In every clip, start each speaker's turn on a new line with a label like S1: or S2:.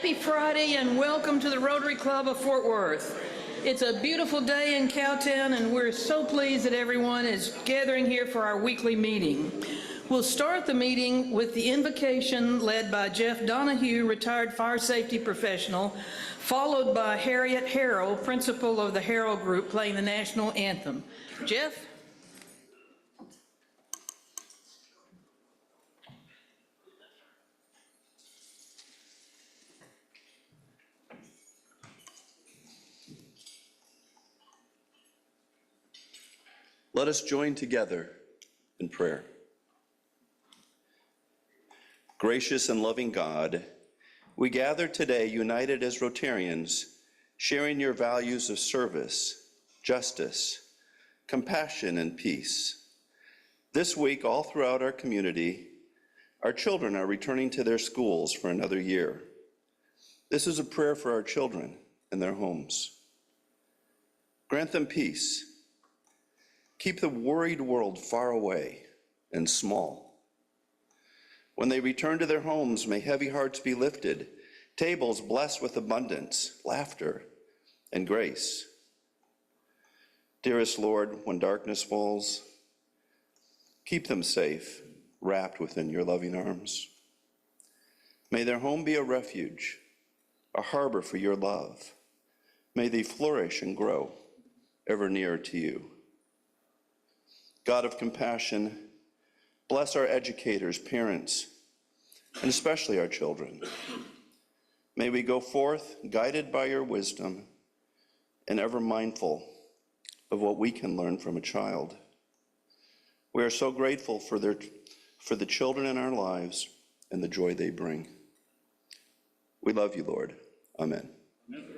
S1: Happy Friday and welcome to the Rotary Club of Fort Worth. It's a beautiful day in Cowtown and we're so pleased that everyone is gathering here for our weekly meeting. We'll start the meeting with the invocation led by Jeff Donahue, retired fire safety professional, followed by Harriet Harrell, principal of the Harrell Group, playing the national anthem. Jeff?
S2: Let us join together in prayer. Gracious and loving God, we gather today united as Rotarians, sharing your values of service, justice, compassion, and peace. This week, all throughout our community, our children are returning to their schools for another year. This is a prayer for our children and their homes. Grant them peace. Keep the worried world far away and small. When they return to their homes, may heavy hearts be lifted, tables blessed with abundance, laughter, and grace. Dearest Lord, when darkness falls, keep them safe, wrapped within your loving arms. May their home be a refuge, a harbor for your love. May they flourish and grow, ever nearer to you. God of compassion, bless our educators, parents, and especially our children. May we go forth guided by your wisdom and ever mindful of what we can learn from a child. We are so grateful for the children in our lives and the joy they bring. We love you, Lord. Amen. Amen.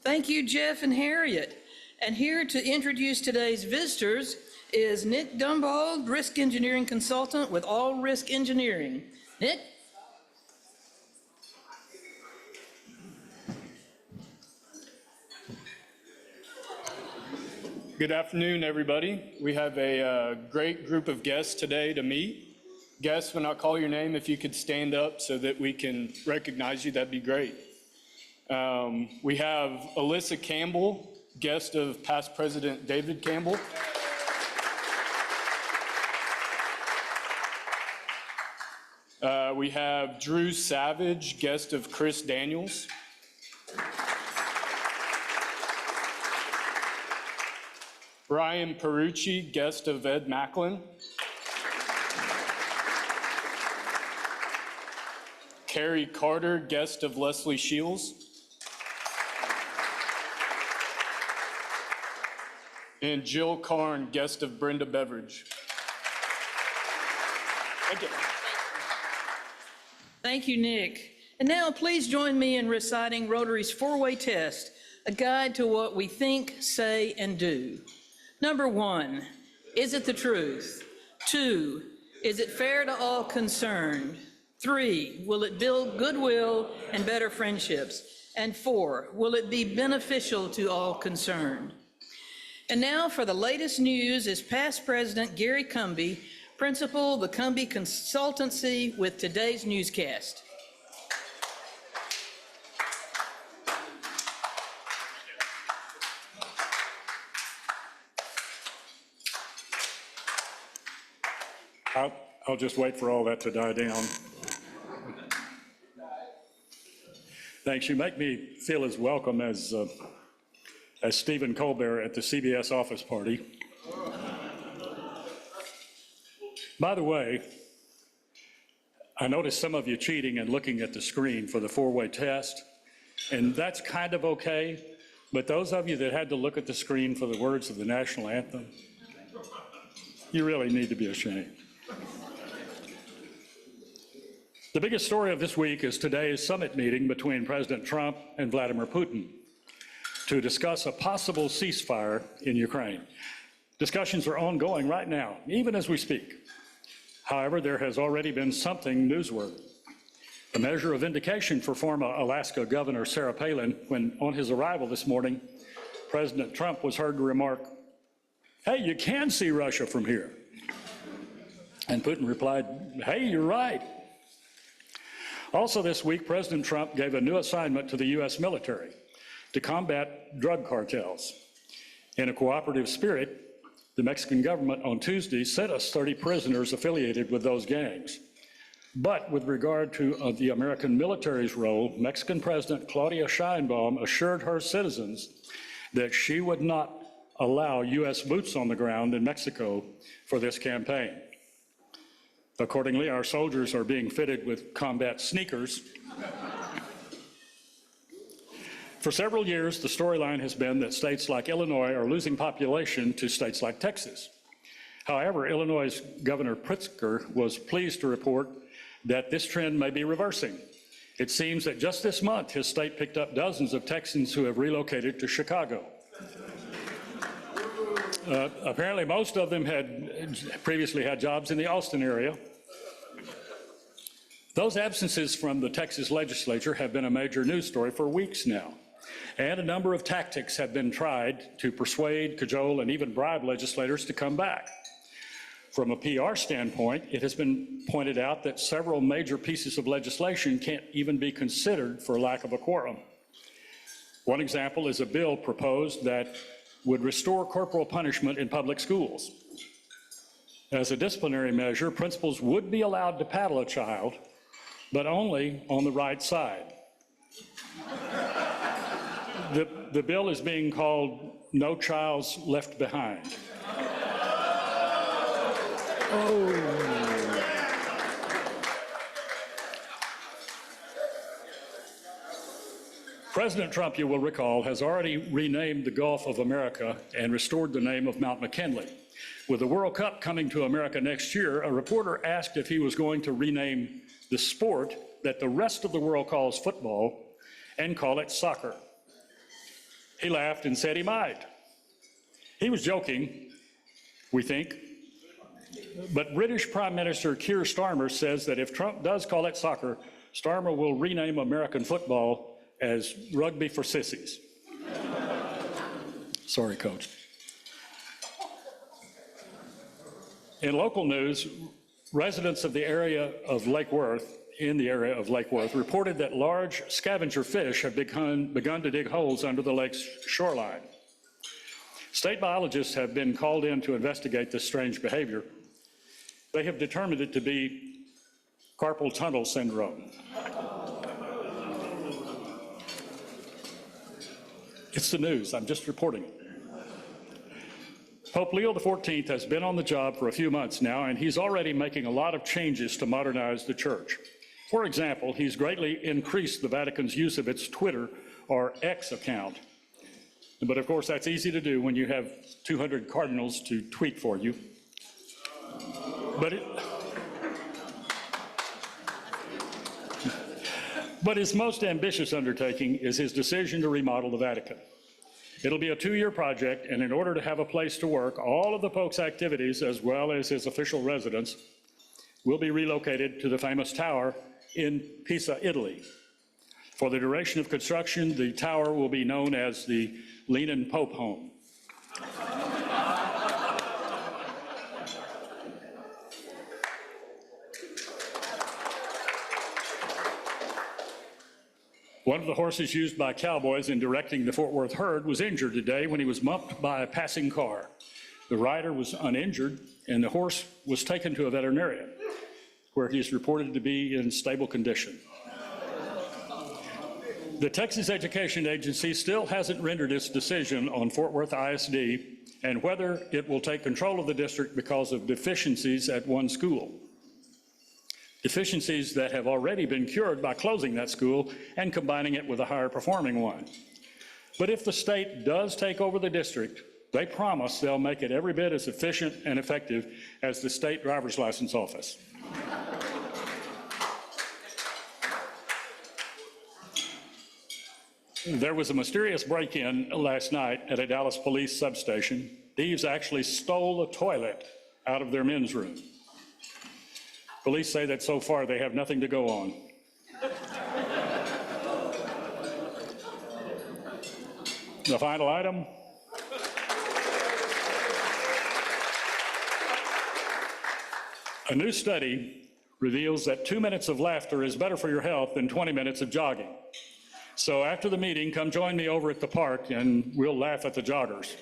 S1: Thank you, Jeff and Harriet. And here to introduce today's visitors is Nick Dumbald, Risk Engineering Consultant with All Risk Engineering. Nick?
S3: Good afternoon, everybody. We have a great group of guests today to meet. Guests, when I call your name, if you could stand up so that we can recognize you, that'd be great. We have Alyssa Campbell, guest of past President David Campbell. We have Drew Savage, guest of Chris Daniels. Brian Perucci, guest of Ed Macklin. Carrie Carter, guest of Leslie Shields. And Jill Karn, guest of Brenda Beveridge. Thank you.
S1: Thank you, Nick. And now please join me in reciting Rotary's four-way test, a guide to what we think, say, and do. Number 1, is it the truth? 2, is it fair to all concerned? 3, will it build goodwill and better friendships? And 4, will it be beneficial to all concerned? And now for the latest news is past President Gary Cumby, Principal of the Cumby Consultancy, with today's newscast.
S4: I'll just wait for all that to die down. Thanks. You make me feel as welcome as Stephen Colbert at the CBS office party. By the way, I noticed some of you cheating and looking at the screen for the four-way test, and that's kind of okay, but those of you that had to look at the screen for the words of the national anthem, you really need to be ashamed. The biggest story of this week is today's summit meeting between President Trump and Vladimir Putin to discuss a possible ceasefire in Ukraine. Discussions are ongoing right now, even as we speak. However, there has already been something newsworthy. A measure of vindication for former Alaska Governor Sarah Palin when, on his arrival this morning, President Trump was heard to remark, "Hey, you can see Russia from here." And Putin replied, "Hey, you're right." Also this week, President Trump gave a new assignment to the U.S. military to combat drug cartels. In a cooperative spirit, the Mexican government on Tuesday sent us 30 prisoners affiliated with those gangs. But with regard to the American military's role, Mexican President Claudia Sheinbaum assured her citizens that she would not allow U.S. boots on the ground in Mexico for this campaign. Accordingly, our soldiers are being fitted with combat sneakers. For several years, the storyline has been that states like Illinois are losing population to states like Texas. However, Illinois' Governor Pritzker was pleased to report that this trend may be reversing. It seems that just this month, his state picked up dozens of Texans who have relocated to Chicago. Apparently, most of them had previously had jobs in the Austin area. Those absences from the Texas legislature have been a major news story for weeks now, and a number of tactics have been tried to persuade, cajole, and even bribe legislators to come back. From a PR standpoint, it has been pointed out that several major pieces of legislation can't even be considered for lack of a quorum. One example is a bill proposed that would restore corporal punishment in public schools. As a disciplinary measure, principals would be allowed to paddle a child, but only on the right side. The bill is being called No Child's Left Behind. President Trump, you will recall, has already renamed the Gulf of America and restored the name of Mount McKinley. With the World Cup coming to America next year, a reporter asked if he was going to rename the sport that the rest of the world calls football and call it soccer. He laughed and said he might. He was joking, we think, but British Prime Minister Keir Starmer says that if Trump does call it soccer, Starmer will rename American football as rugby for sissies. Sorry, Coach. In local news, residents of the area of Lake Worth, reported that large scavenger fish have begun to dig holes under the lake's shoreline. State biologists have been called in to investigate this strange behavior. They have determined it to be carpal tunnel syndrome. It's the news, I'm just reporting it. Pope Leo XIV has been on the job for a few months now, and he's already making a lot of changes to modernize the church. For example, he's greatly increased the Vatican's use of its Twitter or X account. But of course, that's easy to do when you have 200 cardinals to tweet for you. But his most ambitious undertaking is his decision to remodel the Vatican. It'll be a 2-year project, and in order to have a place to work, all of the Pope's activities, as well as his official residence, will be relocated to the famous tower in Pisa, Italy. For the duration of construction, the tower will be known as the Leanin' Pope Home. One of the horses used by cowboys in directing the Fort Worth herd was injured today when he was mumped by a passing car. The rider was uninjured, and the horse was taken to a veterinarian, where he's reported to be in stable condition. The Texas Education Agency still hasn't rendered its decision on Fort Worth ISD and whether it will take control of the district because of deficiencies at one school. Deficiencies that have already been cured by closing that school and combining it with a higher performing one. But if the state does take over the district, they promise they'll make it every bit as efficient and effective as the state driver's license office. There was a mysterious break-in last night at a Dallas police substation. Thieves actually stole a toilet out of their men's room. Police say that so far they have nothing to go on. The final item. A new study reveals that 2 minutes of laughter is better for your health than 20 minutes of jogging. So after the meeting, come join me over at the park and we'll laugh at the joggers.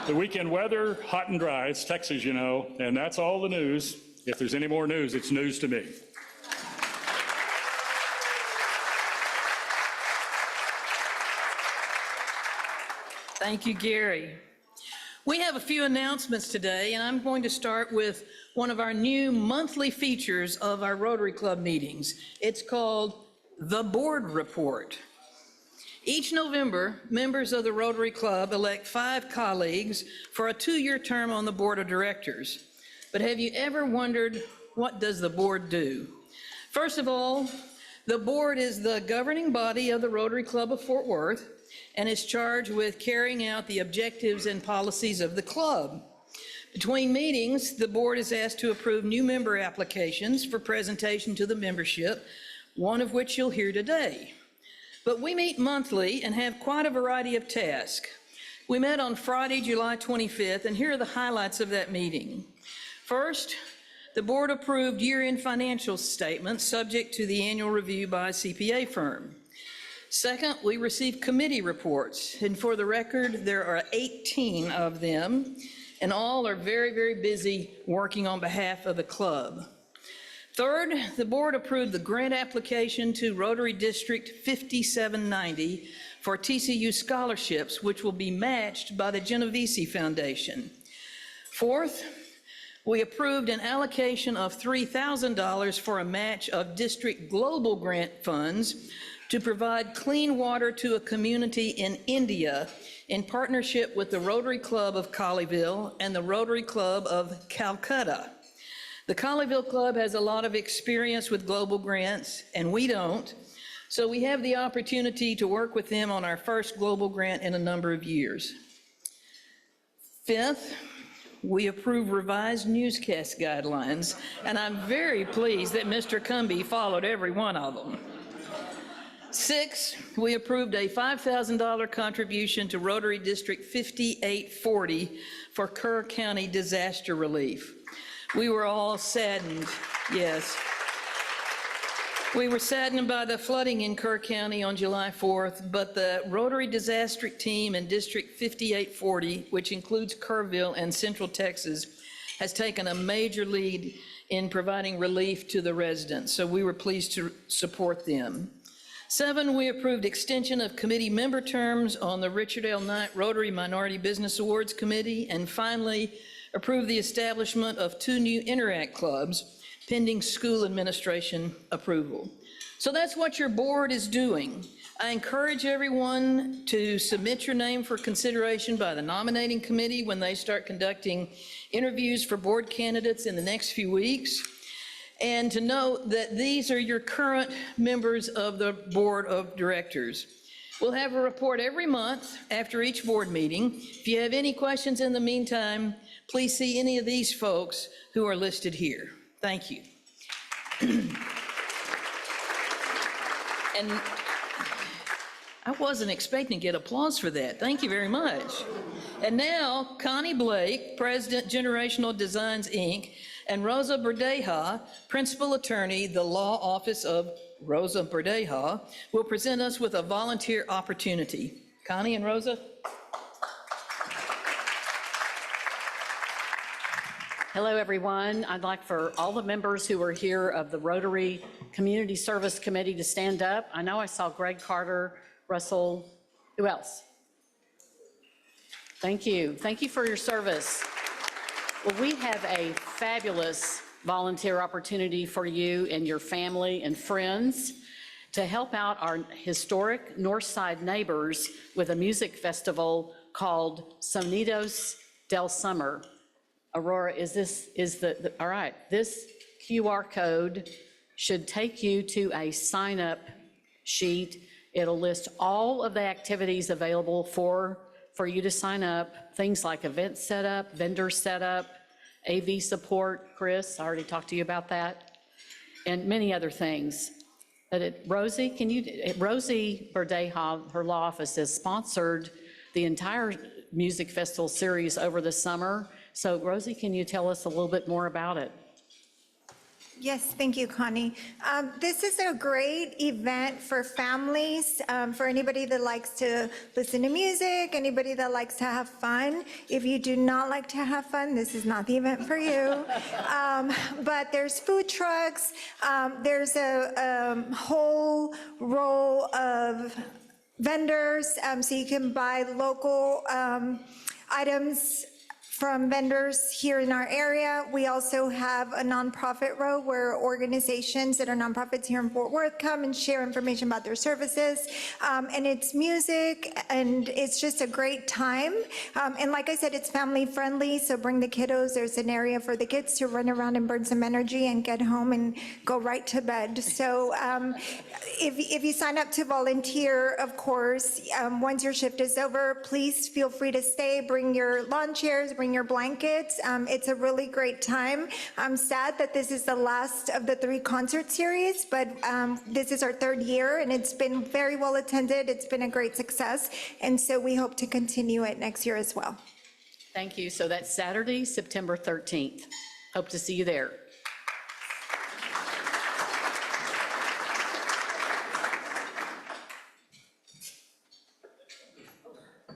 S4: The weekend weather, hot and dry. It's Texas, you know, and that's all the news. If there's any more news, it's news to me.
S1: Thank you, Gary. We have a few announcements today, and I'm going to start with one of our new monthly features of our Rotary Club meetings. It's called The Board Report. Each November, members of the Rotary Club elect 5 colleagues for a 2-year term on the Board of Directors. But have you ever wondered, what does the board do? First of all, the board is the governing body of the Rotary Club of Fort Worth and is charged with carrying out the objectives and policies of the club. Between meetings, the board is asked to approve new member applications for presentation to the membership, one of which you'll hear today. But we meet monthly and have quite a variety of tasks. We met on Friday, July 25th, and here are the highlights of that meeting. First, the board approved year-end financial statements subject to the annual review by a CPA firm. Second, we received committee reports, and for the record, there are 18 of them, and all are very, very busy working on behalf of the club. Third, the board approved the grant application to Rotary District 5790 for TCU scholarships, which will be matched by the Genovese Foundation. Fourth, we approved an allocation of $3,000 for a match of district global grant funds to provide clean water to a community in India in partnership with the Rotary Club of Colleyville and the Rotary Club of Calcutta. The Colleyville Club has a lot of experience with global grants, and we don't, so we have the opportunity to work with them on our first global grant in a number of years. Fifth, we approve revised newscast guidelines, and I'm very pleased that Mr. Cumby followed every one of them. Six, we approved a $5,000 contribution to Rotary District 5840 for Kerr County disaster relief. We were all saddened, yes. We were saddened by the flooding in Kerr County on July 4th, but the Rotary Disaster Team in District 5840, which includes Kerrville and Central Texas, has taken a major lead in providing relief to the residents, so we were pleased to support them. 7, we approved extension of committee member terms on the Richard L. Knight Rotary Minority Business Awards Committee, and finally, approved the establishment of 2 new Interact clubs, pending school administration approval. So that's what your board is doing. I encourage everyone to submit your name for consideration by the nominating committee when they start conducting interviews for board candidates in the next few weeks. And to note that these are your current members of the board of directors. We'll have a report every month after each board meeting. If you have any questions in the meantime, please see any of these folks who are listed here. Thank you. And I wasn't expecting to get applause for that. Thank you very much. And now, Connie Blake, President, Generational Designs, Inc., and Rosa Berdeja, Principal Attorney, the Law Office of Rosa Berdeja, will present us with a volunteer opportunity. Connie and Rosa.
S5: Hello, everyone. I'd like for all the members who are here of the Rotary Community Service Committee to stand up. I know I saw Greg Carter, Russell, who else? Thank you. Thank you for your service. Well, we have a fabulous volunteer opportunity for you and your family and friends to help out our historic North Side neighbors with a music festival called Sonidos del Summer. Aurora, all right, this QR code should take you to a sign-up sheet. It'll list all of the activities available for you to sign up, things like event setup, vendor setup, AV support. Chris, I already talked to you about that, and many other things. But Rosie Verdeja, her law office, has sponsored the entire music festival series over the summer. So Rosie, can you tell us a little bit more about it?
S6: Yes, thank you, Connie. This is a great event for families, for anybody that likes to listen to music, anybody that likes to have fun. If you do not like to have fun, this is not the event for you. But there's food trucks, there's a whole row of vendors, so you can buy local items from vendors here in our area. We also have a nonprofit row where organizations that are nonprofits here in Fort Worth come and share information about their services. And it's music, and it's just a great time. And like I said, it's family friendly, so bring the kiddos. There's an area for the kids to run around and burn some energy and get home and go right to bed. So if you sign up to volunteer, of course, once your shift is over, please feel free to stay. Bring your lawn chairs, bring your blankets. It's a really great time. I'm sad that this is the last of the 3 concert series, but this is our 3rd year, and it's been very well attended. It's been a great success, and so we hope to continue it next year as well.
S5: Thank you. So that's Saturday, September 13th. Hope to see you there.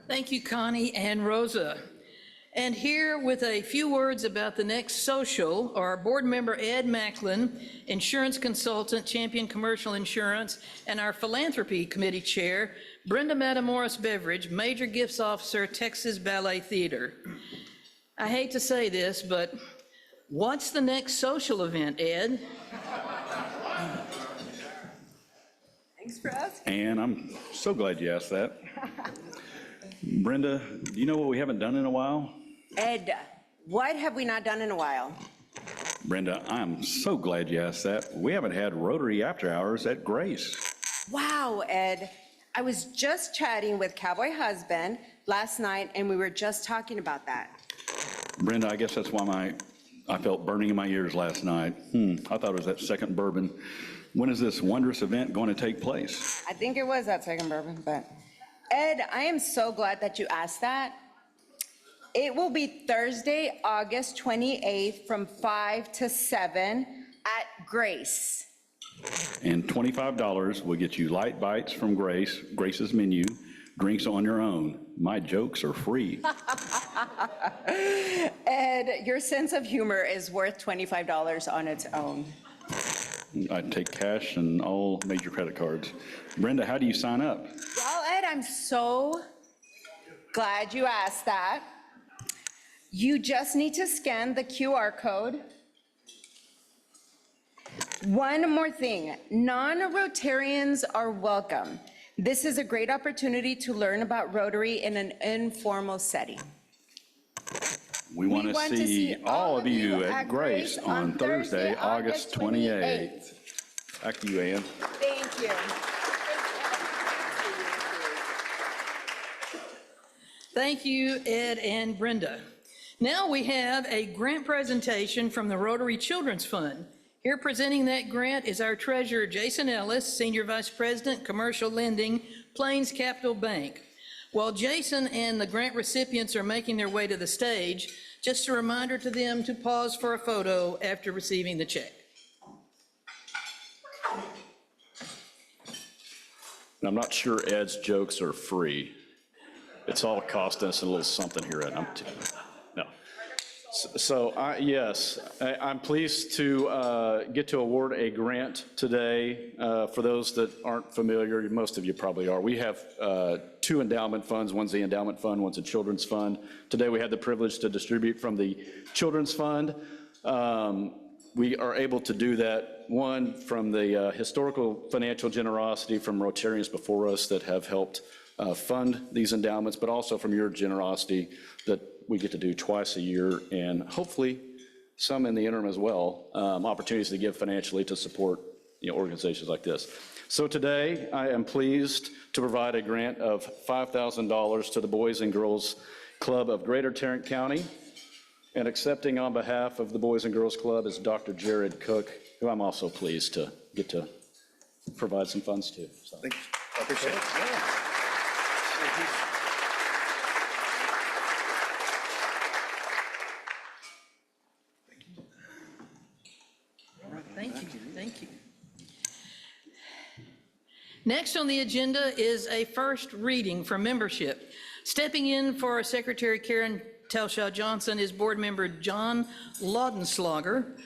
S1: Thank you, Connie and Rosa. And here with a few words about the next social are our board member Ed Macklin, insurance consultant, Champion Commercial Insurance, and our philanthropy committee chair, Brenda Matamoros Beveridge, major gifts officer, Texas Ballet Theater. I hate to say this, but what's the next social event, Ed?
S7: Thanks for asking.
S8: And I'm so glad you asked that. Brenda, do you know what we haven't done in a while?
S7: Ed, what have we not done in a while?
S8: Brenda, I'm so glad you asked that. We haven't had Rotary after hours at Grace.
S7: Wow, Ed. I was just chatting with Cowboy Husband last night, and we were just talking about that.
S8: Brenda, I guess that's why I felt burning in my ears last night. I thought it was that second bourbon. When is this wondrous event going to take place?
S7: I think it was that second bourbon, but Ed, I am so glad that you asked that. It will be Thursday, August 28th from 5 to 7 at Grace.
S8: And $25 will get you light bites from Grace's menu, drinks on your own. My jokes are free.
S7: Ed, your sense of humor is worth $25 on its own.
S8: I'd take cash and all major credit cards. Brenda, how do you sign up?
S7: Well, Ed, I'm so glad you asked that. You just need to scan the QR code. One more thing, non-Rotarians are welcome. This is a great opportunity to learn about Rotary in an informal setting.
S8: We want to see all of you at Grace on Thursday, August 28th. Back to you, Ann.
S7: Thank you.
S1: Thank you, Ed and Brenda. Now we have a grant presentation from the Rotary Children's Fund. Here presenting that grant is our treasurer, Jason Ellis, Senior Vice President, Commercial Lending, Plains Capital Bank. While Jason and the grant recipients are making their way to the stage, just a reminder to them to pause for a photo after receiving the check.
S9: I'm not sure Ed's jokes are free. It's all costing us a little something here, Ed. No. Yes, I'm pleased to get to award a grant today. For those that aren't familiar, most of you probably are. We have two endowment funds. One's the endowment fund, one's a children's fund. Today we had the privilege to distribute from the children's fund. We are able to do that, one, from the historical financial generosity from Rotarians before us that have helped fund these endowments, but also from your generosity that we get to do twice a year, and hopefully some in the interim as well, opportunities to give financially to support organizations like this. So today, I am pleased to provide a grant of $5,000 to the Boys and Girls Club of Greater Tarrant County, and accepting on behalf of the Boys and Girls Club is Dr. Jared Cook, who I'm also pleased to get to provide some funds to. So.
S2: Thanks. I appreciate it.
S1: Thank you, thank you. Next on the agenda is a first reading for membership. Stepping in for our Secretary Karen Telshaw Johnson is Board Member John Laudenslager,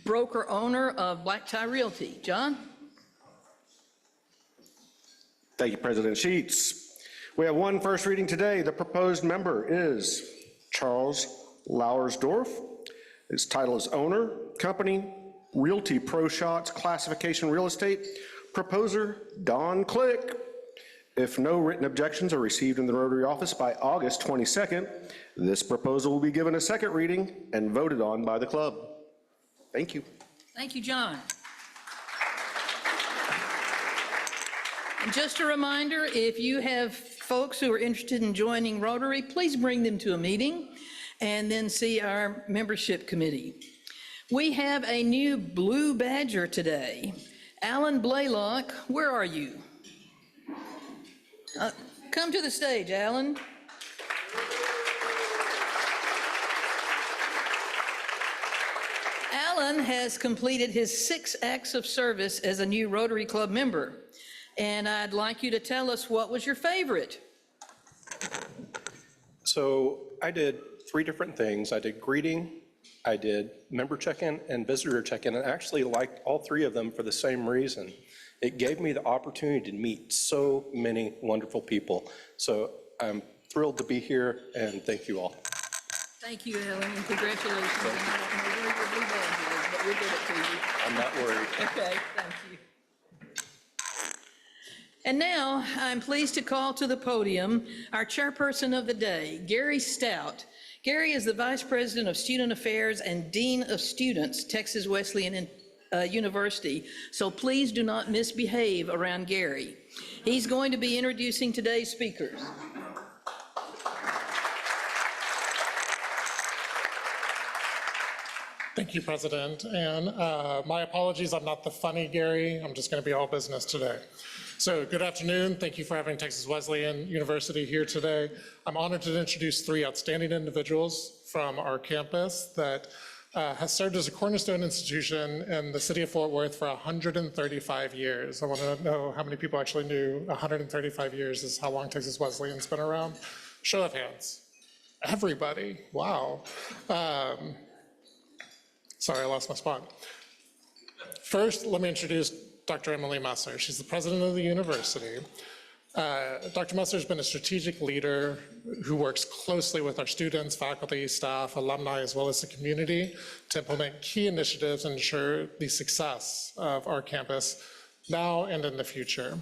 S1: broker owner of Black Tie Realty. John?
S10: Thank you, President Sheets. We have one first reading today. The proposed member is Charles Lauersdorf. His title is Owner, Company, Realty Pro Shots, Classification Real Estate. Proposer, Don Click. If no written objections are received in the Rotary office by August 22nd, this proposal will be given a second reading and voted on by the club. Thank you.
S1: Thank you, John. And just a reminder, if you have folks who are interested in joining Rotary, please bring them to a meeting and then see our membership committee. We have a new blue badger today. Alan Blaylock, where are you? Come to the stage, Alan. Alan has completed his 6 acts of service as a new Rotary Club member, and I'd like you to tell us what was your favorite.
S11: So I did 3 different things. I did greeting, I did member check-in and visitor check-in, and I actually liked all 3 of them for the same reason. It gave me the opportunity to meet so many wonderful people. So I'm thrilled to be here, and thank you all.
S1: Thank you, Alan, and congratulations. And I don't know where your blue badge is, but we'll get it to you.
S11: I'm not worried.
S1: Okay, thank you. And now, I'm pleased to call to the podium our chairperson of the day, Gary Stout. Gary is the Vice President of Student Affairs and Dean of Students, Texas Wesleyan University, so please do not misbehave around Gary. He's going to be introducing today's speakers.
S12: Thank you, President. And my apologies, I'm not the funny Gary. I'm just going to be all business today. So good afternoon. Thank you for having Texas Wesleyan University here today. I'm honored to introduce 3 outstanding individuals from our campus that has served as a cornerstone institution in the city of Fort Worth for 135 years. I want to know how many people actually knew 135 years is how long Texas Wesleyan's been around. Show of hands. Everybody. Wow. Sorry, I lost my spot. First, let me introduce Dr. Emily Messer. She's the president of the university. Dr. Messer has been a strategic leader who works closely with our students, faculty, staff, alumni, as well as the community to implement key initiatives and ensure the success of our campus now and in the future.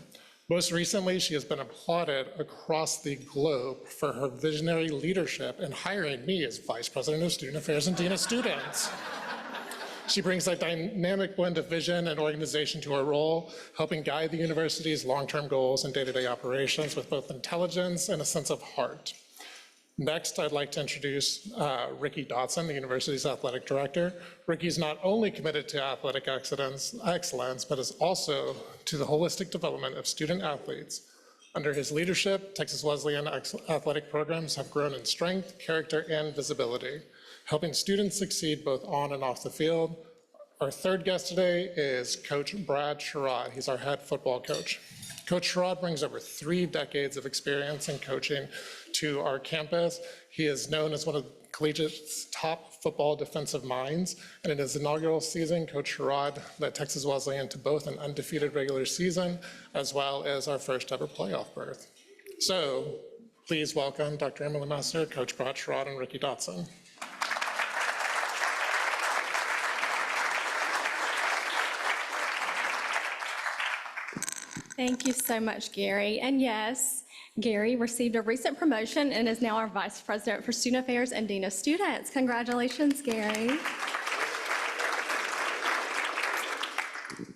S12: Most recently, she has been applauded across the globe for her visionary leadership in hiring me as Vice President of Student Affairs and Dean of Students. She brings a dynamic blend of vision and organization to her role, helping guide the university's long-term goals and day-to-day operations with both intelligence and a sense of heart. Next, I'd like to introduce Ricky Dotson, the university's athletic director. Ricky's not only committed to athletic excellence, but is also to the holistic development of student athletes. Under his leadership, Texas Wesleyan athletic programs have grown in strength, character, and visibility, helping students succeed both on and off the field. Our third guest today is Coach Brad Sherrod. He's our head football coach. Coach Sherrod brings over 3 decades of experience in coaching to our campus. He is known as one of collegiate's top football defensive minds, and in his inaugural season, Coach Sherrod led Texas Wesleyan to both an undefeated regular season as well as our first ever playoff berth. So please welcome Dr. Emily Masser, Coach Brad Sherrod, and Ricky Dotson.
S13: Thank you so much, Gary. And yes, Gary received a recent promotion and is now our Vice President for Student Affairs and Dean of Students. Congratulations, Gary.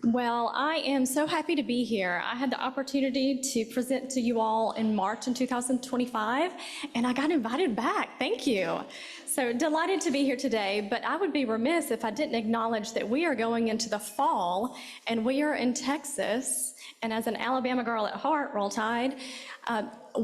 S13: Well, I am so happy to be here. I had the opportunity to present to you all in March in 2025, and I got invited back. Thank you. So delighted to be here today, but I would be remiss if I didn't acknowledge that we are going into the fall, and we are in Texas. And as an Alabama girl at heart, Roll Tide,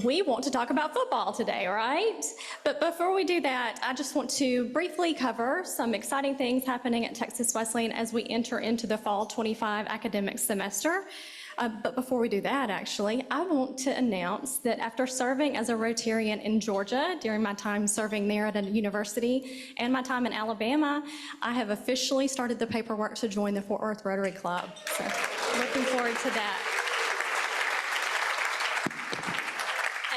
S13: we want to talk about football today, right? But before we do that, I just want to briefly cover some exciting things happening at Texas Wesleyan as we enter into the fall 25 academic semester. But before we do that, actually, I want to announce that after serving as a Rotarian in Georgia during my time serving there at a university and my time in Alabama, I have officially started the paperwork to join the Fort Worth Rotary Club. So looking forward to that.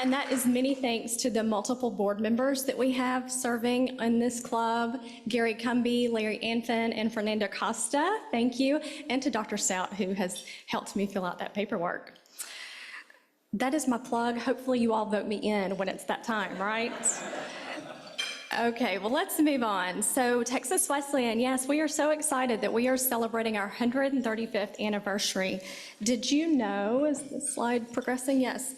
S13: And that is many thanks to the multiple board members that we have serving in this club, Gary Cumby, Larry Anfin, and Fernando Costa, thank you, and to Dr. Stout, who has helped me fill out that paperwork. That is my plug. Hopefully you all vote me in when it's that time, right? Okay, well, let's move on. So Texas Wesleyan, yes, we are so excited that we are celebrating our 135th anniversary. Did you know, is the slide progressing? Yes,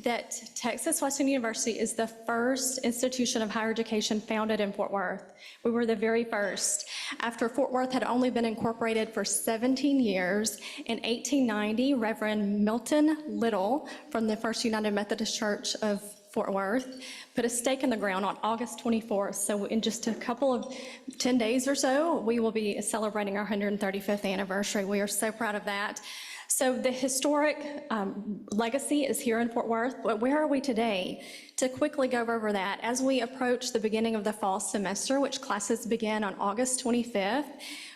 S13: that Texas Wesleyan University is the first institution of higher education founded in Fort Worth. We were the very first. After Fort Worth had only been incorporated for 17 years, in 1890, Reverend Milton Little from the First United Methodist Church of Fort Worth put a stake in the ground on August 24th. So in just a couple of 10 days or so, we will be celebrating our 135th anniversary. We are so proud of that. So the historic legacy is here in Fort Worth, but where are we today? To quickly go over that, as we approach the beginning of the fall semester, which classes begin on August 25th,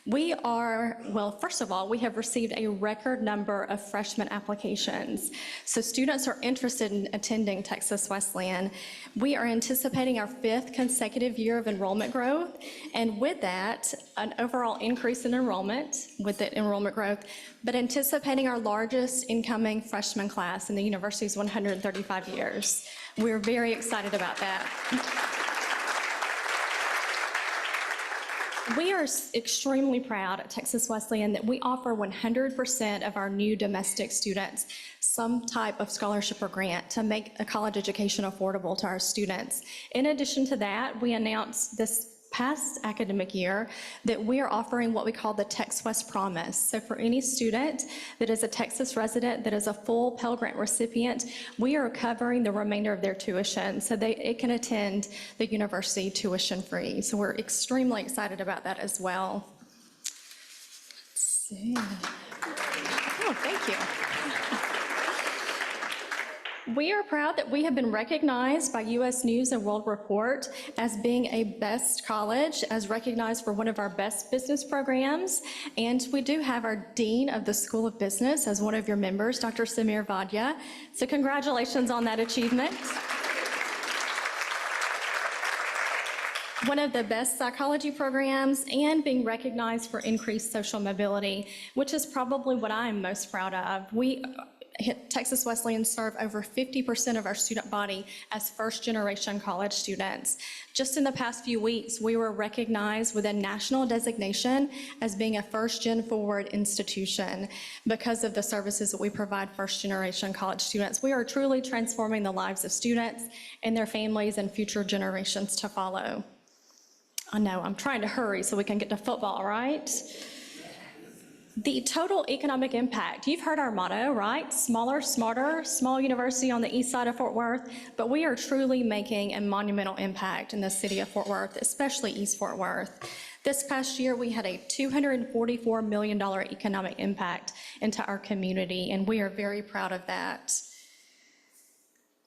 S13: we are, well, first of all, we have received a record number of freshman applications. So students are interested in attending Texas Wesleyan. We are anticipating our 5th consecutive year of enrollment growth, and with that, an overall increase in enrollment with the enrollment growth, but anticipating our largest incoming freshman class in the university's 135 years. We're very excited about that. We are extremely proud at Texas Wesleyan that we offer 100% of our new domestic students some type of scholarship or grant to make a college education affordable to our students. In addition to that, we announced this past academic year that we are offering what we call the Tex West Promise. So for any student that is a Texas resident that is a full Pell Grant recipient, we are covering the remainder of their tuition so it can attend the university tuition free. So we're extremely excited about that as well. Let's see. Oh, thank you. We are proud that we have been recognized by U.S. News and World Report as being a best college, as recognized for one of our best business programs. And we do have our Dean of the School of Business as one of your members, Dr. Samir Vadia. So congratulations on that achievement. One of the best psychology programs and being recognized for increased social mobility, which is probably what I'm most proud of. Texas Wesleyan serve over 50% of our student body as first-generation college students. Just in the past few weeks, we were recognized with a national designation as being a first-gen forward institution because of the services that we provide first-generation college students. We are truly transforming the lives of students and their families and future generations to follow. I know, I'm trying to hurry so we can get to football, right? The total economic impact, you've heard our motto, right? Smaller, smarter, small university on the east side of Fort Worth, but we are truly making a monumental impact in the city of Fort Worth, especially East Fort Worth. This past year, we had a $244 million economic impact into our community, and we are very proud of that.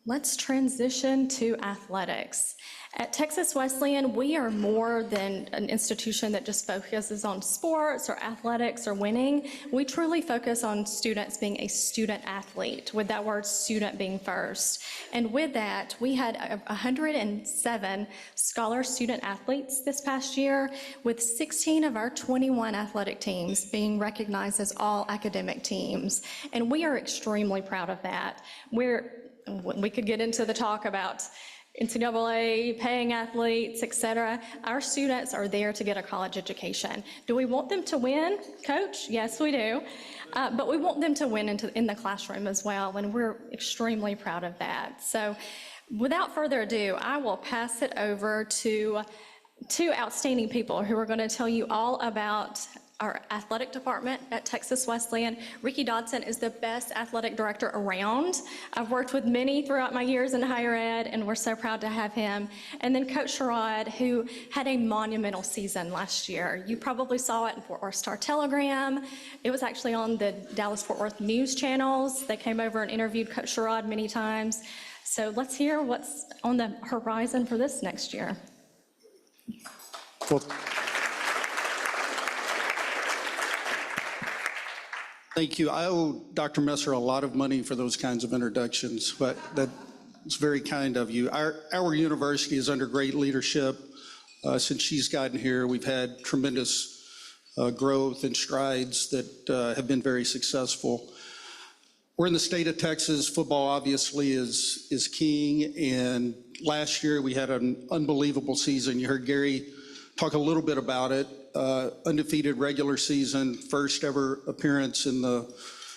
S13: Let's transition to athletics. At Texas Wesleyan, we are more than an institution that just focuses on sports or athletics or winning. We truly focus on students being a student athlete, with that word student being first. And with that, we had 107 scholar student athletes this past year, with 16 of our 21 athletic teams being recognized as all academic teams. And we are extremely proud of that. We could get into the talk about NCAA, paying athletes, et cetera. Our students are there to get a college education. Do we want them to win, Coach? Yes, we do. But we want them to win in the classroom as well, and we're extremely proud of that. So without further ado, I will pass it over to two outstanding people who are going to tell you all about our athletic department at Texas Wesleyan. Ricky Dodson is the best athletic director around. I've worked with many throughout my years in higher ed, and we're so proud to have him. And then Coach Sherrod, who had a monumental season last year. You probably saw it in Fort Worth Star-Telegram. It was actually on the Dallas-Fort Worth news channels. They came over and interviewed Coach Sherrod many times. So let's hear what's on the horizon for this next year.
S14: Well, thank you. I owe Dr. Messer a lot of money for those kinds of introductions, but that's very kind of you. Our university is under great leadership. Since she's gotten here, we've had tremendous growth and strides that have been very successful. We're in the state of Texas. Football obviously is king, and last year we had an unbelievable season. You heard Gary talk a little bit about it. Undefeated regular season, first ever appearance in the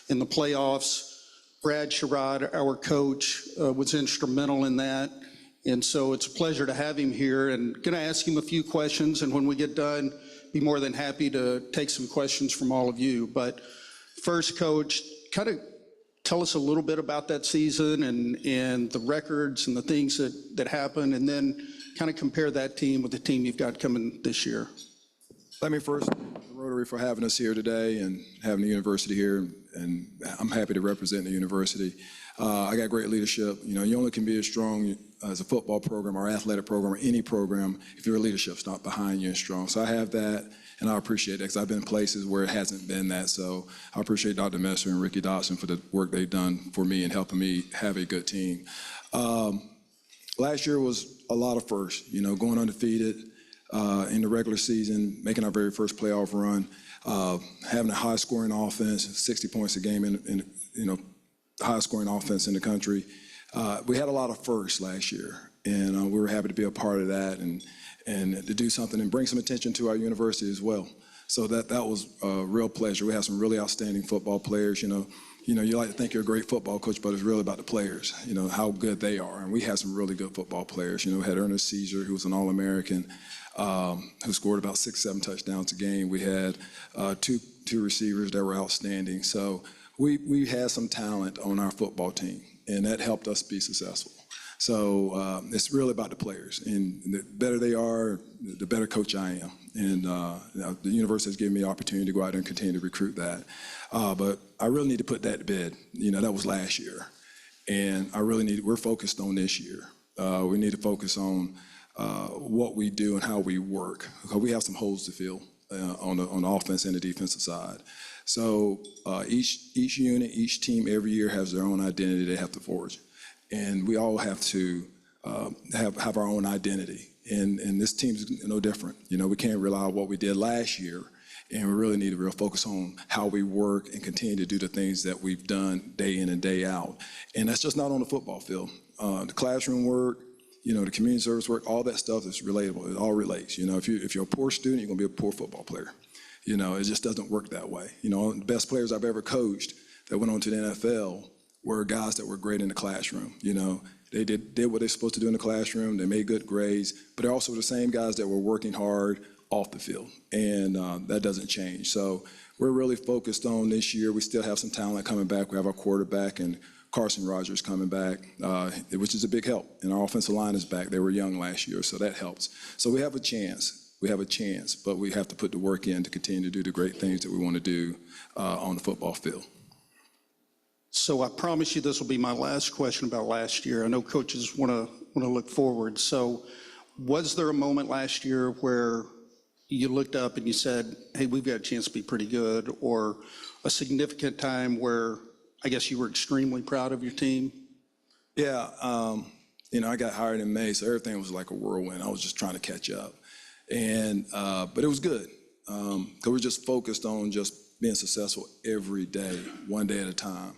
S14: playoffs. Brad Sherrod, our coach, was instrumental in that. And so it's a pleasure to have him here, and going to ask him a few questions. And when we get done, be more than happy to take some questions from all of you. But first, Coach, kind of tell us a little bit about that season and the records and the things that happened, and then kind of compare that team with the team you've got coming this year.
S15: Let me first thank the Rotary for having us here today and having the university here, and I'm happy to represent the university. I got great leadership. You know, you only can be as strong as a football program or athletic program or any program if your leadership's not behind you and strong. So I have that, and I appreciate that because I've been places where it hasn't been that. So I appreciate Dr. Messer and Ricky Dodson for the work they've done for me and helping me have a good team. Last year was a lot of firsts, you know, going undefeated in the regular season, making our very first playoff run, having a high-scoring offense, 60 points a game in you know, the highest-scoring offense in the country. We had a lot of firsts last year, and we were happy to be a part of that and to do something and bring some attention to our university as well. So that was a real pleasure. We have some really outstanding football players. You like to think you're a great football coach, but it's really about the players, you know, how good they are. And we had some really good football players. You know, we had Ernest Caesar, who was an All-American, who scored about 6-7 touchdowns a game. We had two receivers that were outstanding. So we had some talent on our football team, and that helped us be successful. So it's really about the players, and the better they are, the better coach I am. And the university has given me the opportunity to go out there and continue to recruit that. But I really need to put that to bed. You know, that was last year, and we're focused on this year. We need to focus on what we do and how we work, because we have some holes to fill on the offense and the defensive side. So each unit, each team every year has their own identity they have to forge. And we all have to have our own identity. And this team's no different. You know, we can't rely on what we did last year, and we really need to real focus on how we work and continue to do the things that we've done day in and day out. And that's just not on the football field. The classroom work, you know, the community service work, all that stuff is relatable. It all relates. You know, if you're a poor student, you're gonna be a poor football player. You know, it just doesn't work that way. You know, the best players I've ever coached that went on to the NFL were guys that were great in the classroom. You know, they did what they're supposed to do in the classroom. They made good grades, but they're also the same guys that were working hard off the field, and that doesn't change. So we're really focused on this year. We still have some talent coming back. We have our quarterback and Carson Rogers coming back, which is a big help. And our offensive line is back. They were young last year, so that helps. So we have a chance. We have a chance, but we have to put the work in to continue to do the great things that we want to do on the football field.
S14: So I promise you this will be my last question about last year. I know coaches want to look forward. So was there a moment last year where you looked up and you said, hey, we've got a chance to be pretty good, or a significant time where I guess you were extremely proud of your team?
S15: Yeah, I got hired in May, so everything was like a whirlwind. I was just trying to catch up. But it was good, because we're just focused on just being successful every day, one day at a time.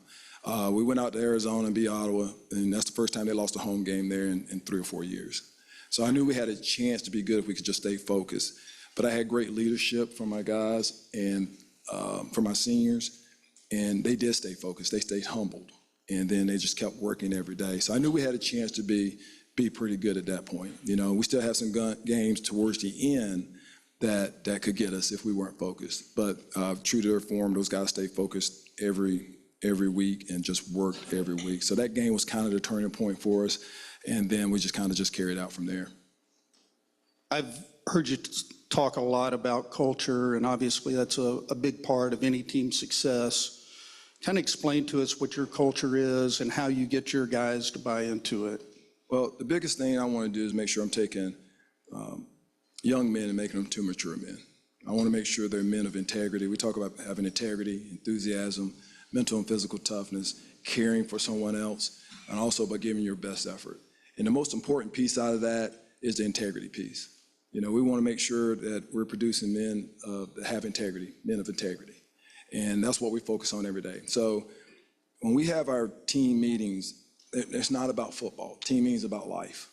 S15: We went out to Arizona and beat Ottawa, and that's the first time they lost a home game there in 3 or 4 years. So I knew we had a chance to be good if we could just stay focused. But I had great leadership from my guys and from my seniors, and they did stay focused. They stayed humbled, and then they just kept working every day. So I knew we had a chance to be pretty good at that point. We still have some games towards the end that could get us if we weren't focused. But true to their form, those guys stayed focused every week and just worked every week. So that game was kind of the turning point for us, and then we just kind of just carried out from there.
S14: I've heard you talk a lot about culture, and obviously that's a big part of any team's success. Kind of explain to us what your culture is and how you get your guys to buy into it.
S15: Well, the biggest thing I want to do is make sure I'm taking young men and making them to mature men. I want to make sure they're men of integrity. We talk about having integrity, enthusiasm, mental and physical toughness, caring for someone else, and also by giving your best effort. And the most important piece out of that is the integrity piece. We want to make sure that we're producing men that have integrity, men of integrity. And that's what we focus on every day. So when we have our team meetings, it's not about football. Team meetings about life.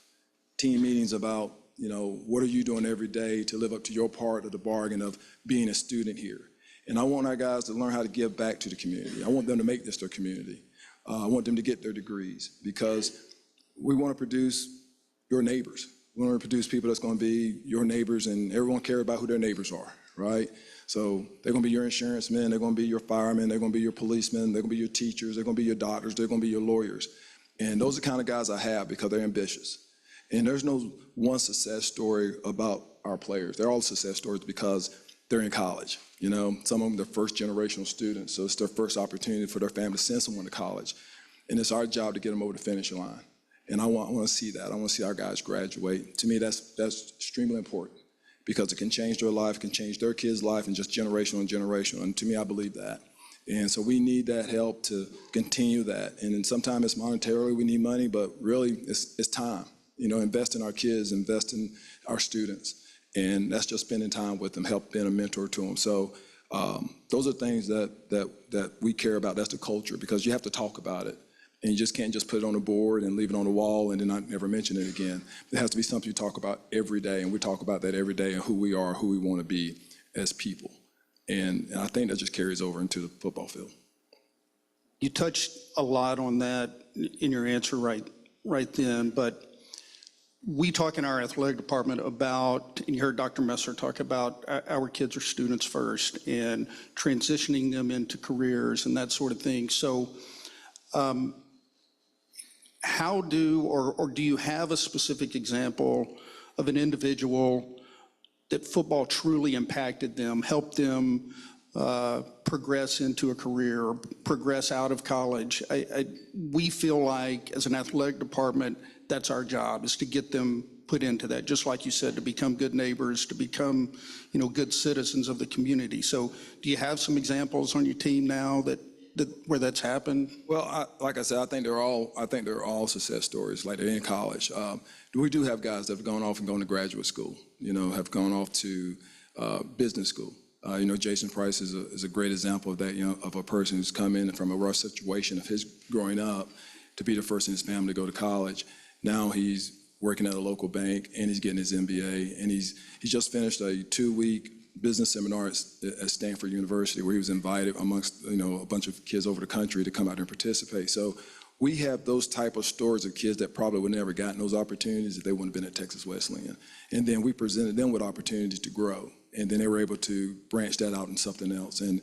S15: Team meetings about, what are you doing every day to live up to your part of the bargain of being a student here? And I want our guys to learn how to give back to the community. I want them to make this their community. I want them to get their degrees, because we want to produce your neighbors. We want to produce people that's going to be your neighbors, and everyone cares about who their neighbors are, right? So they're going to be your insurance men, they're going to be your firemen, they're going to be your policemen, they're going to be your teachers, they're going to be your doctors, they're going to be your lawyers. And those are the kind of guys I have because they're ambitious. And there's no one success story about our players. They're all success stories because they're in college. Some of them, they're first generational students, so it's their first opportunity for their family to send someone to college. And it's our job to get them over the finish line. And I want to see that. I want to see our guys graduate. To me, that's extremely important, because it can change their life, it can change their kids' life, and just generational and generational. And to me, I believe that. And so we need that help to continue that. And then sometimes it's monetarily, we need money, but really it's time. Invest in our kids, invest in our students. And that's just spending time with them, help being a mentor to them. So those are things that we care about. That's the culture, because you have to talk about it. And you just can't just put it on a board and leave it on the wall and then not never mention it again. It has to be something you talk about every day, and we talk about that every day, and who we are, who we want to be as people. And I think that just carries over into the football field.
S14: You touched a lot on that in your answer right then, but we talk in our athletic department about, and you heard Dr. Messer talk about, our kids are students first and transitioning them into careers and that sort of thing. So how do you have a specific example of an individual that football truly impacted them, helped them progress into a career, or progress out of college? We feel like, as an athletic department, that's our job, is to get them put into that, just like you said, to become good neighbors, to become, good citizens of the community. So do you have some examples on your team now where that's happened?
S15: Well, like I said, I think they're all success stories, like they're in college. We do have guys that have gone off and gone to graduate school, have gone off to business school. Jason Price is a great example of that, of a person who's come in from a rough situation of his growing up to be the first in his family to go to college. Now he's working at a local bank, and he's getting his MBA, and he's just finished a 2-week business seminar at Stanford University, where he was invited amongst a bunch of kids over the country to come out and participate. So we have those type of stories of kids that probably would never gotten those opportunities if they wouldn't have been at Texas Wesleyan. And then we presented them with opportunities to grow, and then they were able to branch that out in something else. And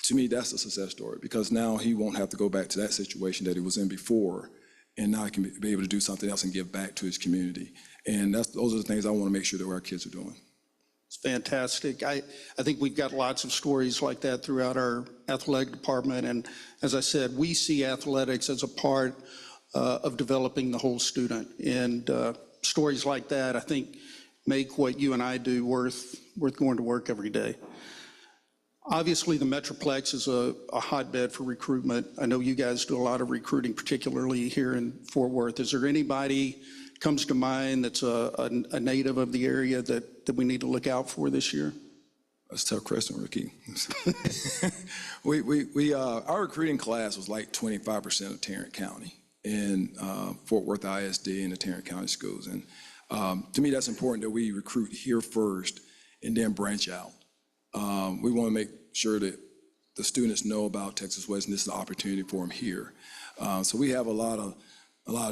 S15: to me, that's a success story, because now he won't have to go back to that situation that he was in before, and now he can be able to do something else and give back to his community. And those are the things I want to make sure that our kids are doing.
S14: It's fantastic. I think we've got lots of stories like that throughout our athletic department. And as I said, we see athletics as a part of developing the whole student. And stories like that, I think, make what you and I do worth going to work every day. Obviously, the Metroplex is a hotbed for recruitment. I know you guys do a lot of recruiting, particularly here in Fort Worth. Is there anybody comes to mind that's a native of the area that we need to look out for this year?
S15: That's a tough question, Ricky. Our recruiting class was like 25% of Tarrant County in Fort Worth ISD and the Tarrant County schools. And to me, that's important that we recruit here first and then branch out. We want to make sure that the students know about Texas West, and this is an opportunity for them here. So we have a lot of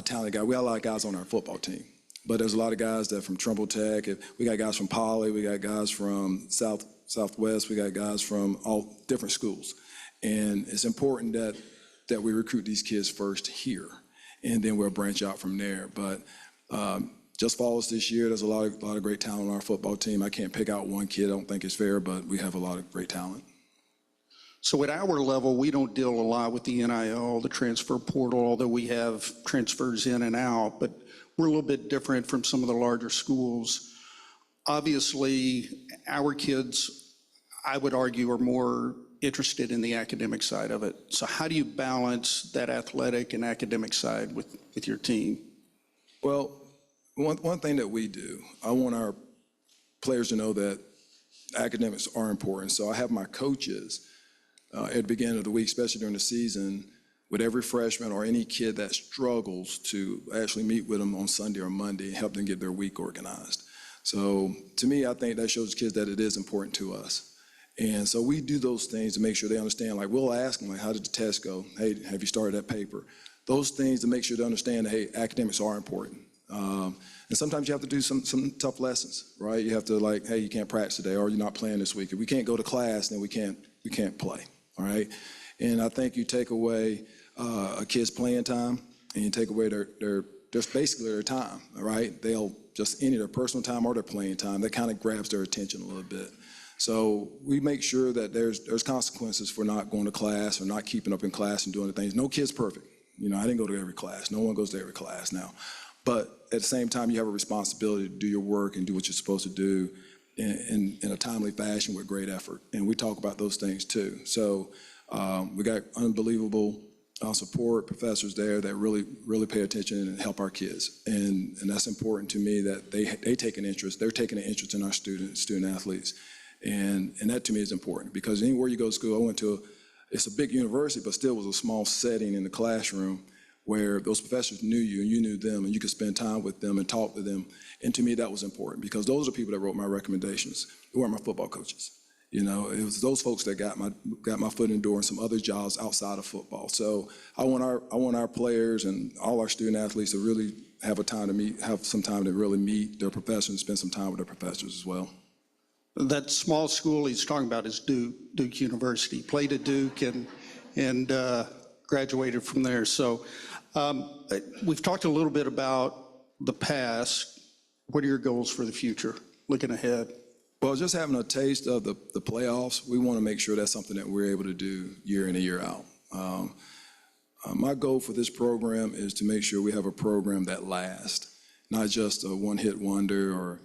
S15: talented guys. We have a lot of guys on our football team, but there's a lot of guys that from Trumbull Tech. We got guys from Poly. We got guys from Southwest. We got guys from all different schools, and it's important that we recruit these kids first here, and then we'll branch out from there. But just follow us this year. There's a lot of great talent on our football team. I can't pick out one kid. I don't think it's fair, but we have a lot of great talent.
S14: So at our level, we don't deal a lot with the NIL, the transfer portal, although we have transfers in and out, but we're a little bit different from some of the larger schools. Obviously, our kids, I would argue, are more interested in the academic side of it. So how do you balance that athletic and academic side with your team?
S15: Well, one thing that we do, I want our players to know that academics are important. So I have my coaches at the beginning of the week, especially during the season, with every freshman or any kid that struggles, to actually meet with them on Sunday or Monday and help them get their week organized. So to me, I think that shows kids that it is important to us. And so we do those things to make sure they understand. Like, we'll ask them, like, how did the test go? Hey, have you started that paper? Those things to make sure they understand that, hey, academics are important. And sometimes you have to do some tough lessons, right? You have to, like, hey, you can't practice today, or you're not playing this week. If we can't go to class, then we can't play, all right? And I think you take away a kid's playing time, and you take away their just basically their time, all right? They'll just any of their personal time or their playing time, that kind of grabs their attention a little bit. So we make sure that there's consequences for not going to class or not keeping up in class and doing the things. No kid's perfect. You know, I didn't go to every class. No one goes to every class now. But at the same time, you have a responsibility to do your work and do what you're supposed to do in a timely fashion with great effort. And we talk about those things too. So we got unbelievable support professors there that really pay attention and help our kids. And that's important to me, that they take an interest. They're taking an interest in our student athletes. And that to me is important, because anywhere you go to school, I went to it's a big university, but still was a small setting in the classroom where those professors knew you and you knew them, and you could spend time with them and talk to them. And to me, that was important, because those are people that wrote my recommendations. Who weren't my football coaches. You know, it was those folks that got my foot in the door in some other jobs outside of football. So I want our players and all our student athletes to really have some time to really meet their professors and spend some time with their professors as well.
S14: That small school he's talking about is Duke University. Played at Duke and graduated from there. So we've talked a little bit about the past. What are your goals for the future, looking ahead?
S15: Well, just having a taste of the playoffs, we want to make sure that's something that we're able to do year in and year out. My goal for this program is to make sure we have a program that lasts, not just a one-hit wonder or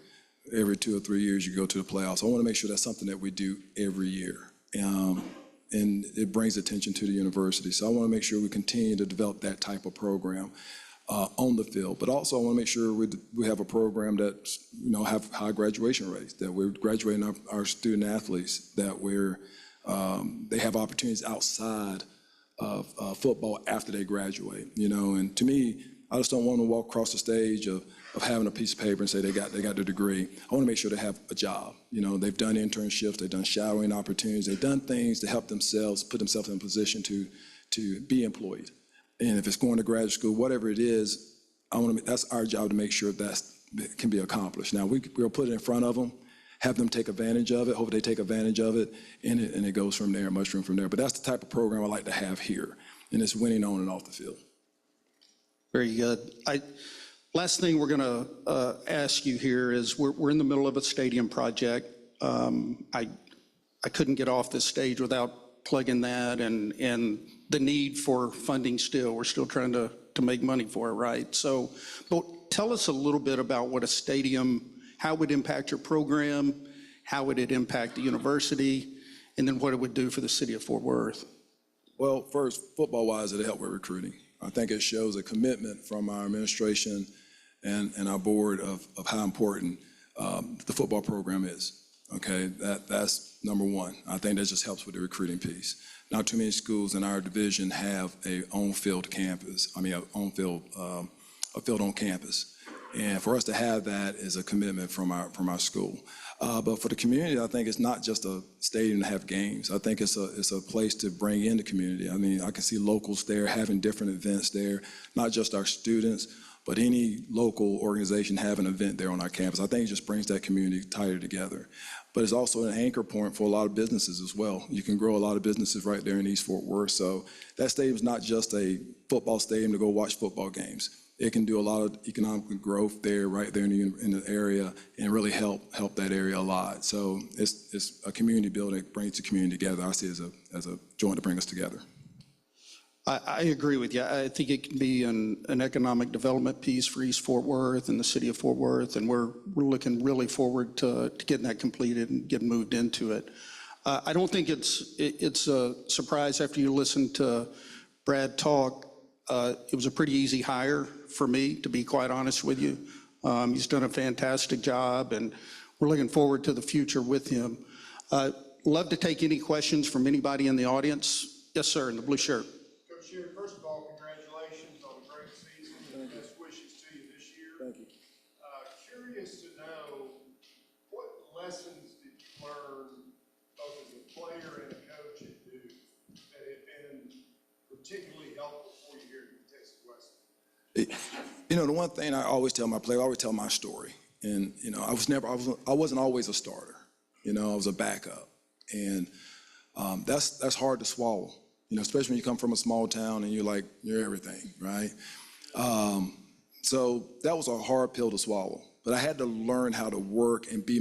S15: every 2 or 3 years you go to the playoffs. I want to make sure that's something that we do every year. And it brings attention to the university. So I want to make sure we continue to develop that type of program on the field. But also I want to make sure we have a program that, you know, have high graduation rates, that we're graduating our student athletes, that they have opportunities outside of football after they graduate, you know. And to me, I just don't want them to walk across the stage of having a piece of paper and say they got their degree. I want to make sure they have a job. You know, they've done internships, they've done shadowing opportunities, they've done things to help themselves, put themselves in a position to be employed. And if it's going to graduate school, whatever it is, that's our job to make sure that can be accomplished. Now, we'll put it in front of them, have them take advantage of it, hope they take advantage of it, and it goes from there, mushroom from there. But that's the type of program I like to have here, and it's winning on and off the field.
S14: Very good. Last thing we're going to ask you here is we're in the middle of a stadium project. I couldn't get off this stage without plugging that and the need for funding still. We're still trying to make money for it, right? So, but tell us a little bit about what a stadium, how it would impact your program, how would it impact the university, and then what it would do for the city of Fort Worth.
S15: Well, first, football-wise, it'll help with recruiting. I think it shows a commitment from our administration and our board of how important the football program is. Okay, that's number one. I think that just helps with the recruiting piece. Not too many schools in our division have a on-field campus. I mean, a field on campus. And for us to have that is a commitment from our school. But for the community, I think it's not just a stadium to have games. I think it's a place to bring in the community. I mean, I can see locals there having different events there, not just our students, but any local organization have an event there on our campus. I think it just brings that community tighter together. But it's also an anchor point for a lot of businesses as well. You can grow a lot of businesses right there in East Fort Worth. So that stadium is not just a football stadium to go watch football games. It can do a lot of economic growth there, right there in the area, and really help that area a lot. So it's a community building that brings the community together. I see it as a joint to bring us together.
S14: I agree with you. I think it can be an economic development piece for East Fort Worth and the city of Fort Worth, and we're looking really forward to getting that completed and getting moved into it. I don't think it's a surprise after you listen to Brad talk. It was a pretty easy hire for me, to be quite honest with you. He's done a fantastic job, and we're looking forward to the future with him. Love to take any questions from anybody in the audience. Yes, sir, in the blue shirt.
S16: First of all, congratulations on a great season and best wishes to you this year.
S15: Thank you.
S16: Curious to know, what lessons did you learn both as a player and a coach at Duke that have been particularly helpful for you here at Texas Western?
S15: You know, the one thing I always tell my players, I always tell my story. And, you know, I wasn't always a starter. You know, I was a backup. And that's hard to swallow. You know, especially when you come from a small town and you're everything, right? So that was a hard pill to swallow. But I had to learn how to work and be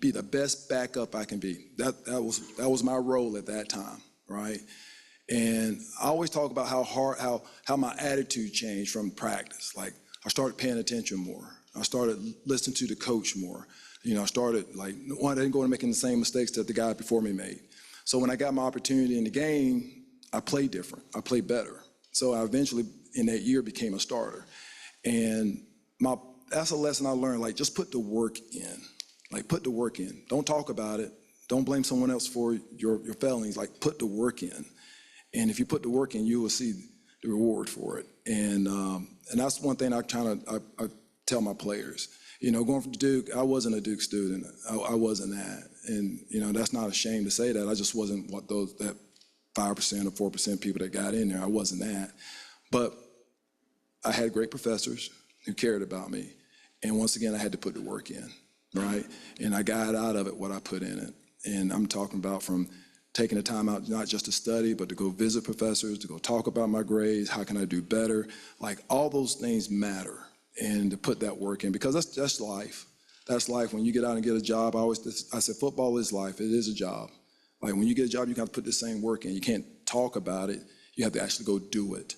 S15: the best backup I can be. That was my role at that time, right? And I always talk about how my attitude changed from practice. Like, I started paying attention more. I started listening to the coach more. You know, I started I didn't go and making the same mistakes that the guy before me made. So when I got my opportunity in the game, I played different. I played better. So I eventually, in that year, became a starter. And that's a lesson I learned, like, just put the work in. Like, put the work in. Don't talk about it. Don't blame someone else for your failings. Like, put the work in. And if you put the work in, you will see the reward for it. And that's one thing I tell my players. You know, going from Duke, I wasn't a Duke student. I wasn't that. And, you know, that's not a shame to say that. I just wasn't that 5% or 4% people that got in there. I wasn't that. But I had great professors who cared about me. And once again, I had to put the work in, right? And I got out of it what I put in it. And I'm talking about from taking the time out not just to study, but to go visit professors, to go talk about my grades, how can I do better? Like, all those things matter. And to put that work in, because that's life. That's life. When you get out and get a job, I said football is life. It is a job. Like, when you get a job, you got to put the same work in. You can't talk about it. You have to actually go do it.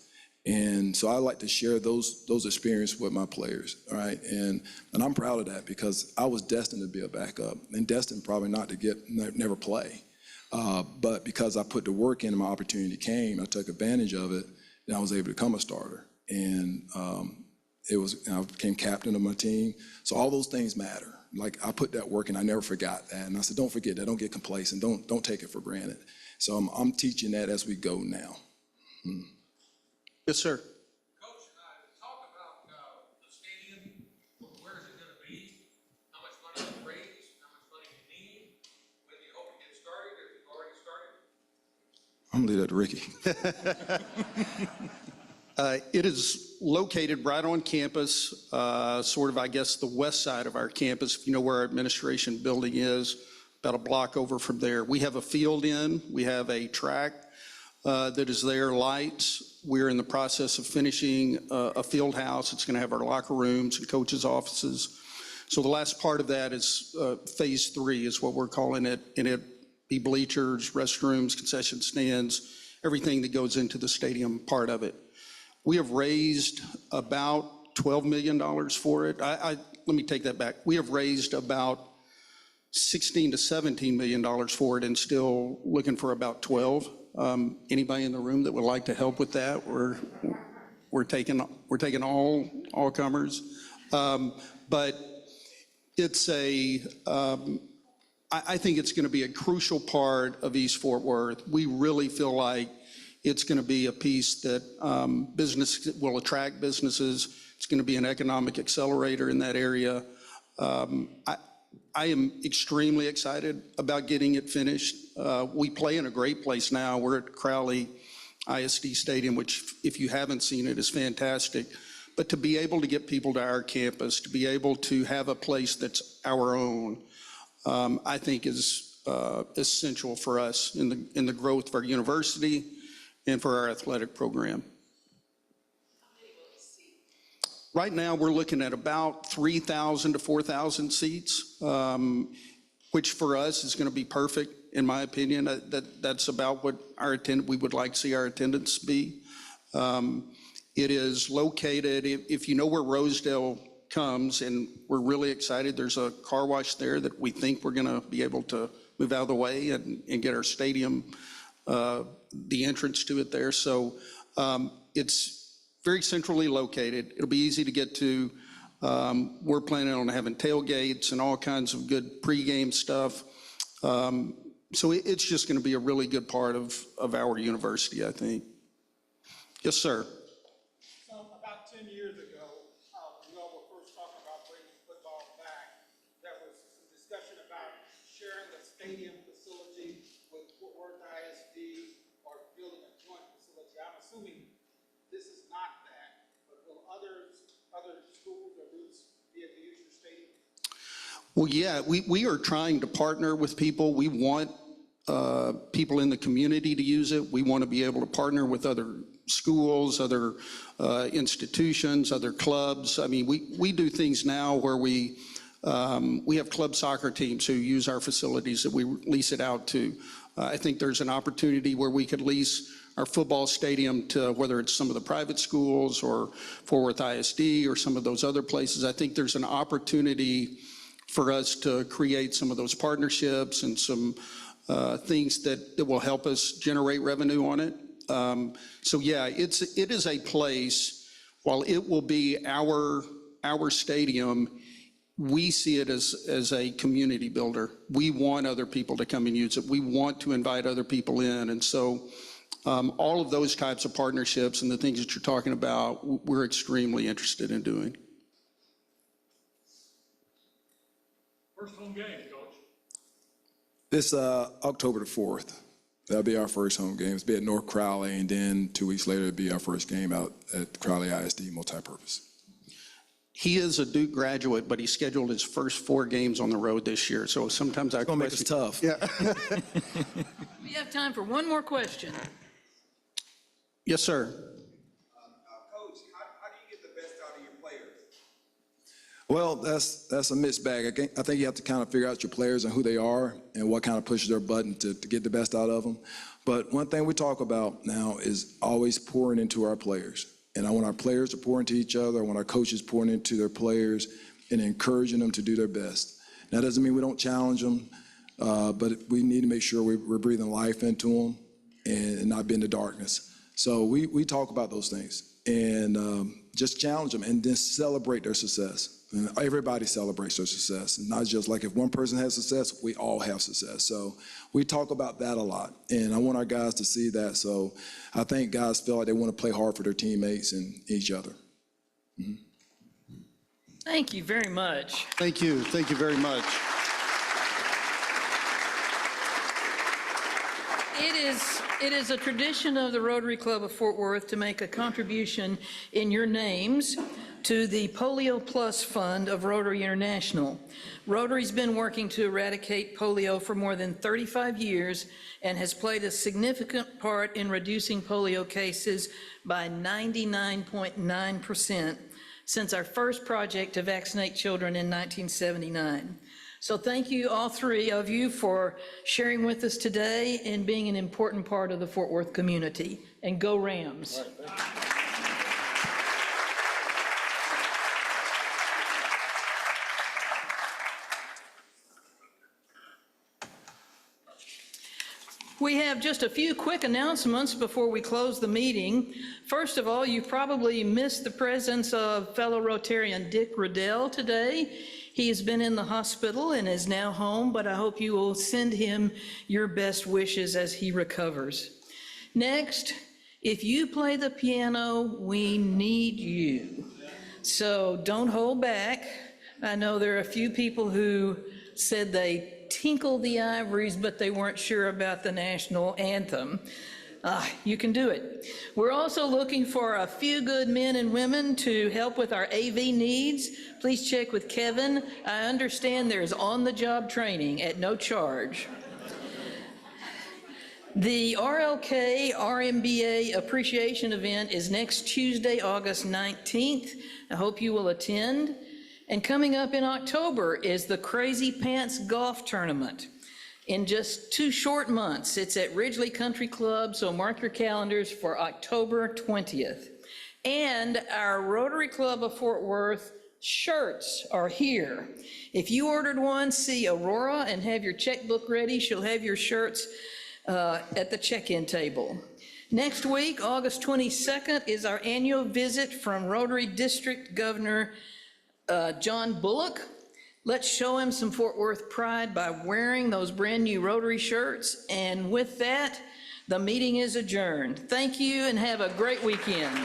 S15: And so I like to share those experiences with my players, all right? And I'm proud of that, because I was destined to be a backup, and destined probably not to never play. But because I put the work in and my opportunity came, I took advantage of it, and I was able to become a starter. And I became captain of my team. So all those things matter. Like, I put that work in, I never forgot that. And I said, don't forget that, don't get complacent, don't take it for granted. So I'm teaching that as we go now.
S14: Yes, sir.
S17: Coach, talk about the stadium. Where is it going to be? How much money you raise? How much money you need? When do you hope to get started, or if you've already started?
S15: I'm gonna leave that to Ricky.
S14: It is located right on campus, sort of, I guess, the west side of our campus, if you know where our administration building is, about a block over from there. We have a field in, we have a track that is there, lights. We're in the process of finishing a field house. It's going to have our locker rooms and coaches' offices. So the last part of that is phase 3 is what we're calling it, and it be bleachers, restrooms, concession stands, everything that goes into the stadium part of it. We have raised about $12 million for it. Let me take that back. We have raised about $16 to $17 million for it and still looking for about 12. Anybody in the room that would like to help with that? We're taking all comers. But it's I think it's going to be a crucial part of East Fort Worth. We really feel like it's going to be a piece that business will attract businesses. It's going to be an economic accelerator in that area. I am extremely excited about getting it finished. We play in a great place now. We're at Crowley ISD Stadium, which, if you haven't seen it, is fantastic. But to be able to get people to our campus, to be able to have a place that's our own, I think is essential for us in the growth of our university and for our athletic program. Right now, we're looking at about 3,000 to 4,000 seats, which for us is going to be perfect, in my opinion. That's about what we would like to see our attendance be. It is located, if you know where Rosedale comes, and we're really excited, there's a car wash there that we think we're going to be able to move out of the way and get our stadium, the entrance to it there. So it's very centrally located. It'll be easy to get to. We're planning on having tailgates and all kinds of good pregame stuff. So it's just going to be a really good part of our university, I think. Yes, sir.
S18: So about 10 years ago, when you all were first talking about bringing football back, there was some discussion about sharing the stadium facility with Fort Worth ISD or building a joint facility. I'm assuming this is not that, but will other schools or groups be able to use your stadium?
S14: Well, yeah, we are trying to partner with people. We want people in the community to use it. We want to be able to partner with other schools, other institutions, other clubs. I mean, we do things now where we have club soccer teams who use our facilities that we lease it out to. I think there's an opportunity where we could lease our football stadium to whether it's some of the private schools or Fort Worth ISD or some of those other places. I think there's an opportunity for us to create some of those partnerships and some things that will help us generate revenue on it. So yeah, it is a place, while it will be our stadium, we see it as a community builder. We want other people to come and use it. We want to invite other people in. And so all of those types of partnerships and the things that you're talking about, we're extremely interested in doing.
S4: First home game, Coach.
S15: This October the 4th. That'll be our first home game. It'll be at North Crowley, and then 2 weeks later, it'll be our first game out at Crowley ISD multipurpose.
S14: He is a Duke graduate, but he scheduled his first 4 games on the road this year. So sometimes
S15: it's gonna make us tough.
S14: Yeah.
S1: We have time for one more question.
S14: Yes, sir.
S18: Coach, how do you get the best out of your players?
S15: Well, that's a mixed bag. I think you have to kind of figure out your players and who they are and what kind of pushes their button to get the best out of them. But one thing we talk about now is always pouring into our players. And I want our players to pour into each other. I want our coaches pouring into their players and encouraging them to do their best. That doesn't mean we don't challenge them, but we need to make sure we're breathing life into them and not be in the darkness. So we talk about those things and just challenge them and then celebrate their success. And everybody celebrates their success, and not just like if one person has success, we all have success. So we talk about that a lot, and I want our guys to see that. So I think guys feel like they want to play hard for their teammates and each other. Mm-hmm.
S1: Thank you very much.
S14: Thank you. Thank you very much.
S1: It is a tradition of the Rotary Club of Fort Worth to make a contribution in your names to the Polio Plus Fund of Rotary International. Rotary's been working to eradicate polio for more than 35 years and has played a significant part in reducing polio cases by 99.9% since our first project to vaccinate children in 1979. So thank you, all three of you, for sharing with us today and being an important part of the Fort Worth community. And go Rams. We have just a few quick announcements before we close the meeting. First of all, you probably missed the presence of fellow Rotarian Dick Riddell today. He has been in the hospital and is now home, but I hope you will send him your best wishes as he recovers. Next, if you play the piano, we need you. So don't hold back. I know there are a few people who said they tinkled the ivories, but they weren't sure about the national anthem. You can do it. We're also looking for a few good men and women to help with our AV needs. Please check with Kevin. I understand there's on-the-job training at no charge. The RLK RMBA Appreciation Event is next Tuesday, August 19th. I hope you will attend. And coming up in October is the Crazy Pants Golf Tournament. In just 2 short months, it's at Ridgely Country Club, so mark your calendars for October 20th. And our Rotary Club of Fort Worth shirts are here. If you ordered one, see Aurora and have your checkbook ready. She'll have your shirts at the check-in table. Next week, August 22nd, is our annual visit from Rotary District Governor John Bullock. Let's show him some Fort Worth pride by wearing those brand new Rotary shirts. And with that, the meeting is adjourned. Thank you and have a great weekend.